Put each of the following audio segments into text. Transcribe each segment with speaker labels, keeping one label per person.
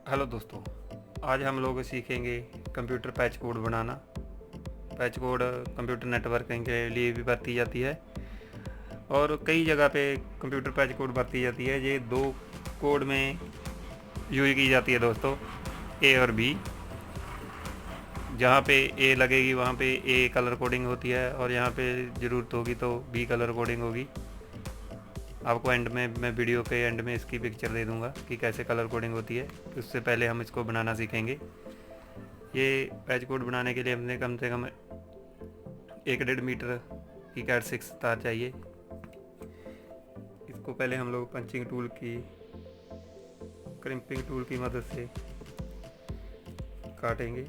Speaker 1: Hello दोस्तों, आज हम लोग सीखेंगे कंप्यूटर पैच कोड बनाना। पैच कोड कंप्यूटर नेटवर्किंग के लिए भी बरती जाती है और कई जगह पे कंप्यूटर पैच कोड बरती जाती है। ये दो कोड में यूज की जाती है दोस्तों, ए और बी। जहाँ पे ए लगेगी वहाँ पे ए कलर कोडिंग होती है और यहाँ पे ज़रूरत होगी तो बी कलर कोडिंग होगी। आपको एंड में, मैं वीडियो के एंड में इसकी पिक्चर दे दूँगा कि कैसे कलर कोडिंग होती है। उससे पहले हम इसको बनाना सीखेंगे। ये पैच कोड बनाने के लिए हमने कम से कम 1.5 मीटर की कैट 6 तार चाहिए। इसको पहले हम लोग पंचिंग टूल की, क्रिम्पिंग टूल की मदद से काटेंगे।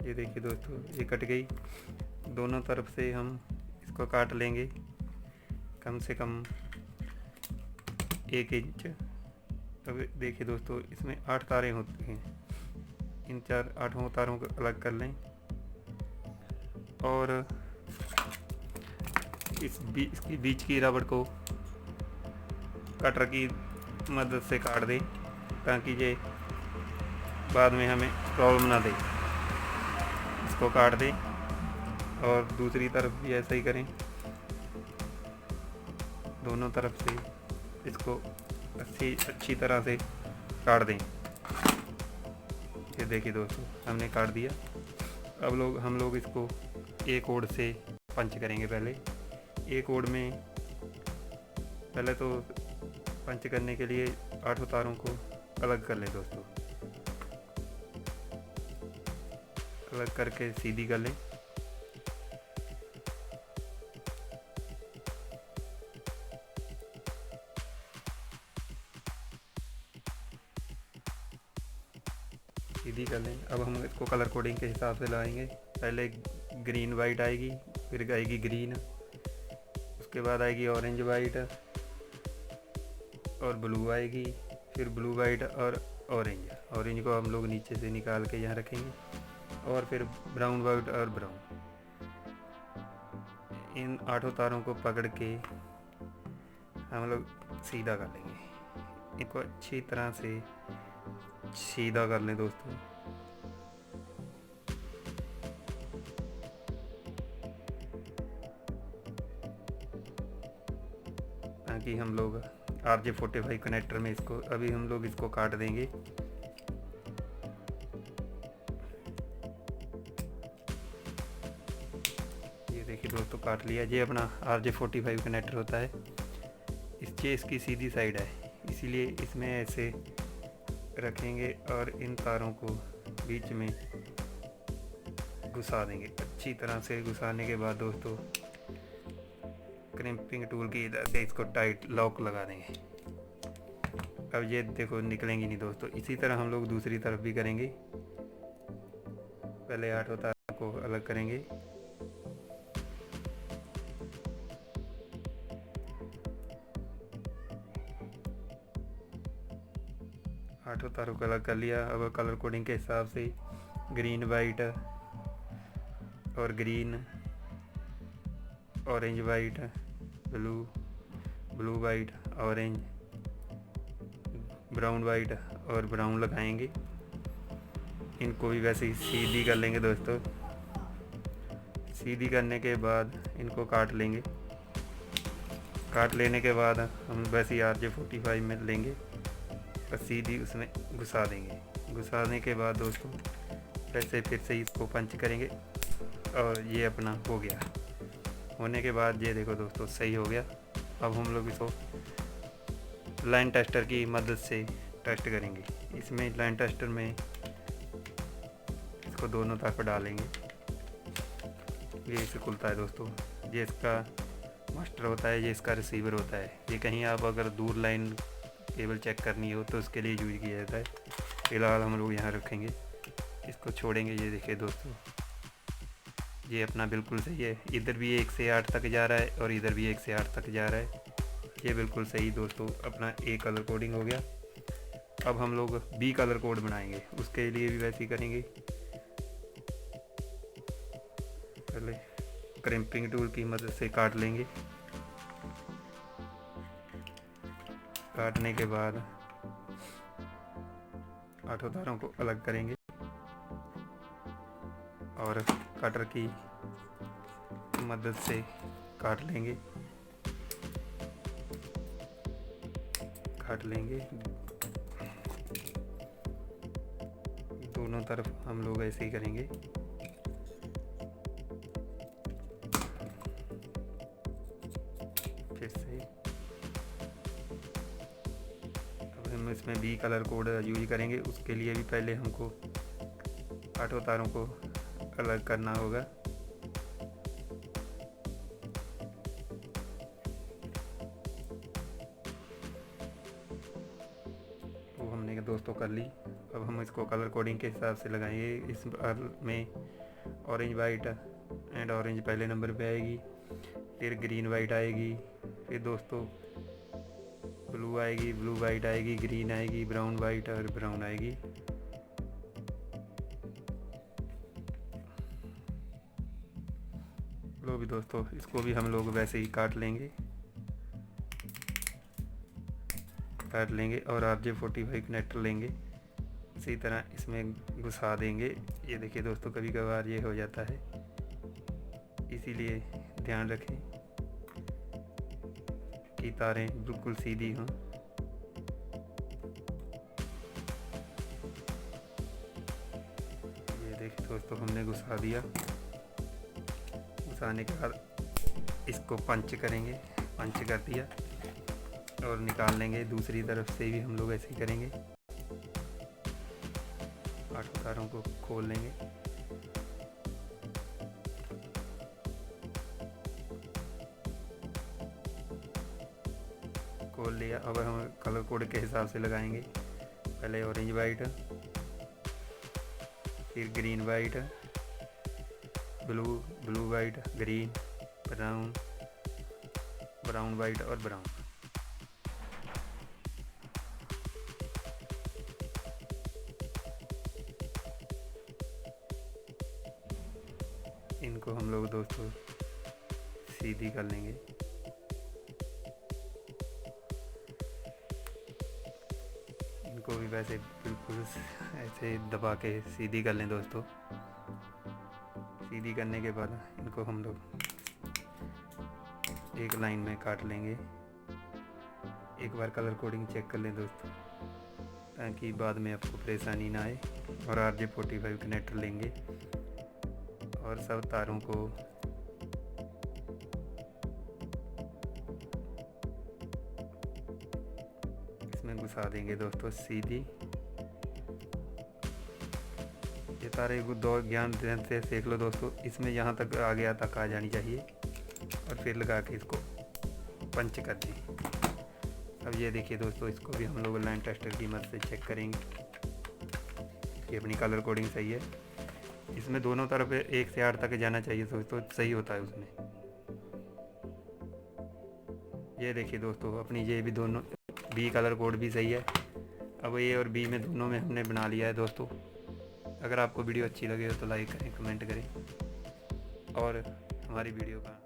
Speaker 1: ये देखिए दोस्तों, ये कट गई। दोनों तरफ से हम इसको काट लेंगे कम से कम 1 इंच। अब देखिए दोस्तों, इसमें 8 तारें होती हैं। इन 8 तारों को अलग कर लें और इसकी बीच की रबड़ को कटर की मदद से काट दें ताकि ये बाद में हमें प्रॉब्लम ना दे। इसको काट दें और दूसरी तरफ भी ऐसा ही करें। दोनों तरफ से इसको अच्छी तरह से काट दें। ये देखिए दोस्तों, हमने काट दिया। अब हम लोग इसको ए कोड से पंच करेंगे। पहले ए कोड में पहले तो पंच करने के लिए 8 तारों को अलग कर लें दोस्तों। अलग करके सीधी कर लें। सीधी कर लें। अब हम इसको कलर कोडिंग के हिसाब से लाएंगे। पहले ग्रीन वाइट आएगी, फिर आएगी ग्रीन, उसके बाद आएगी ऑरेंज वाइट और ब्लू आएगी, फिर ब्लू वाइट और ऑरेंज। ऑरेंज को हम लोग नीचे से निकाल के यहाँ रखेंगे और फिर ब्राउन वाइट और ब्राउन। इन 8 तारों को पकड़ के हम लोग सीधा कर लेंगे। इनको अच्छी तरह से सीधा कर लें दोस्तों। ताकि हम लोग RJ45 कनेक्टर में इसको अभी हम लोग इसको काट देंगे। ये देखिए दोस्तों, काट लिया। ये अपना RJ45 कनेक्टर होता है। इसकी सीधी साइड है, इसीलिए इसमें ऐसे रखेंगे और इन तारों को बीच में घुसा देंगे। अच्छी तरह से घुसाने के बाद दोस्तों क्रिम्पिंग टूल की इधर से इसको टाइट लॉक लगा देंगे। अब ये देखो, निकलेंगी नहीं दोस्तों। इसी तरह हम लोग दूसरी तरफ भी करेंगे। पहले 8 तारों को अलग करेंगे। आठों तारों को अलग कर लिया। अब कलर कोडिंग के हिसाब से ग्रीन वाइट और green, orange white, blue, blue white, orange, brown white और ब्राउन लगाएंगे। इनको भी वैसे ही सीधी कर लेंगे दोस्तों। सीधी करने के बाद इनको काट लेंगे। काट लेने के बाद हम वैसे ही RJ45 में लेंगे और सीधी उसमें घुसा देंगे। घुसाने के बाद दोस्तों वैसे फिर से इसको पंच करेंगे और ये अपना हो गया। होने के बाद ये देखो दोस्तों, सही हो गया। अब हम लोग इसको लाइन टेस्टर की मदद से टेस्ट करेंगे। इसमें लाइन टेस्टर में इसको दोनों तरफ डालेंगे। ये इसे खुलता है दोस्तों। ये इसका मास्टर होता है, ये इसका रिसीवर होता है। ये कहीं आप अगर दूर लाइन केबल चेक करनी हो तो उसके लिए यूज किया जाता है। फिलहाल हम लोग यहाँ रखेंगे, इसको छोड़ेंगे। ये देखिए दोस्तों, ये अपना बिल्कुल सही है। इधर भी 1 से 8 तक जा रहा है और इधर भी 1 से 8 तक जा रहा है। ये बिल्कुल सही दोस्तों, अपना ए कलर कोडिंग हो गया। अब हम लोग बी कलर कोड बनाएंगे। उसके लिए भी वैसे ही करेंगे। पहले क्रिम्पिंग टूल की मदद से काट लेंगे। काटने के बाद 8 तारों को अलग करेंगे और कटर की मदद से काट लेंगे दोनों तरफ हम लोग ऐसे ही करेंगे। फिर से अब हम इसमें बी कलर कोड यूज करेंगे। उसके लिए भी पहले हमको 8 तारों को अलग करना होगा। वो हमने दोस्तों कर ली। अब हम इसको कलर कोडिंग के हिसाब से लगाएंगे। इस में ऑरेंज वाइट एंड ऑरेंज पहले नंबर पे आएगी, फिर ग्रीन वाइट आएगी, फिर दोस्तों ब्लू आएगी, ब्लू वाइट आएगी, ग्रीन आएगी, ब्राउन वाइट और ब्राउन आएगी। लो भी दोस्तों, इसको भी हम लोग वैसे ही काट लेंगे और RJ45 कनेक्टर लेंगे। इसी तरह इसमें घुसा देंगे। ये देखिए दोस्तों, कभी कभार ये हो जाता है, इसीलिए ध्यान रखें कि तारें बिल्कुल सीधी हों। ये देखिए दोस्तों, हमने घुसा दिया। घुसाने के बाद इसको पंच करेंगे। पंच कर दिया और निकाल लेंगे। दूसरी तरफ से भी हम लोग ऐसे ही करेंगे। 8 तारों को खोल लेंगे। खोल लिया। अब हम कलर कोड के हिसाब से लगाएंगे। पहले ऑरेंज वाइट, फिर green white, blue white, green, brown white और ब्राउन। इनको हम लोग दोस्तों सीधी कर लेंगे। इनको भी वैसे बिल्कुल ऐसे दबा के सीधी कर लें दोस्तों। सीधी करने के बाद इनको हम लोग एक लाइन में काट लेंगे। एक बार कलर कोडिंग चेक कर लें दोस्तों, ताकि बाद में आपको परेशानी ना आए। और RJ45 कनेक्टर लेंगे और सब तारों को इसमें घुसा देंगे दोस्तों सीधी। ये तारे को दो ज्ञान से सेक लो दोस्तों। इसमें यहाँ तक आगे तक आ जानी चाहिए और फिर लगा के इसको पंच कर दी। अब ये देखिए दोस्तों, इसको भी हम लोग लाइन टेस्टर की मदद से चेक करेंगे कि अपनी कलर कोडिंग सही है। इसमें दोनों तरफ 1 से 8 तक जाना चाहिए दोस्तों, सही होता है उसमें। ये देखिए दोस्तों, अपनी ये भी दोनों बी कलर कोड भी सही है। अब ए और बी में दोनों में हमने बना लिया है दोस्तों। अगर आपको वीडियो अच्छी लगे हो तो लाइक करें, कमेंट करें और हमारी वीडियो का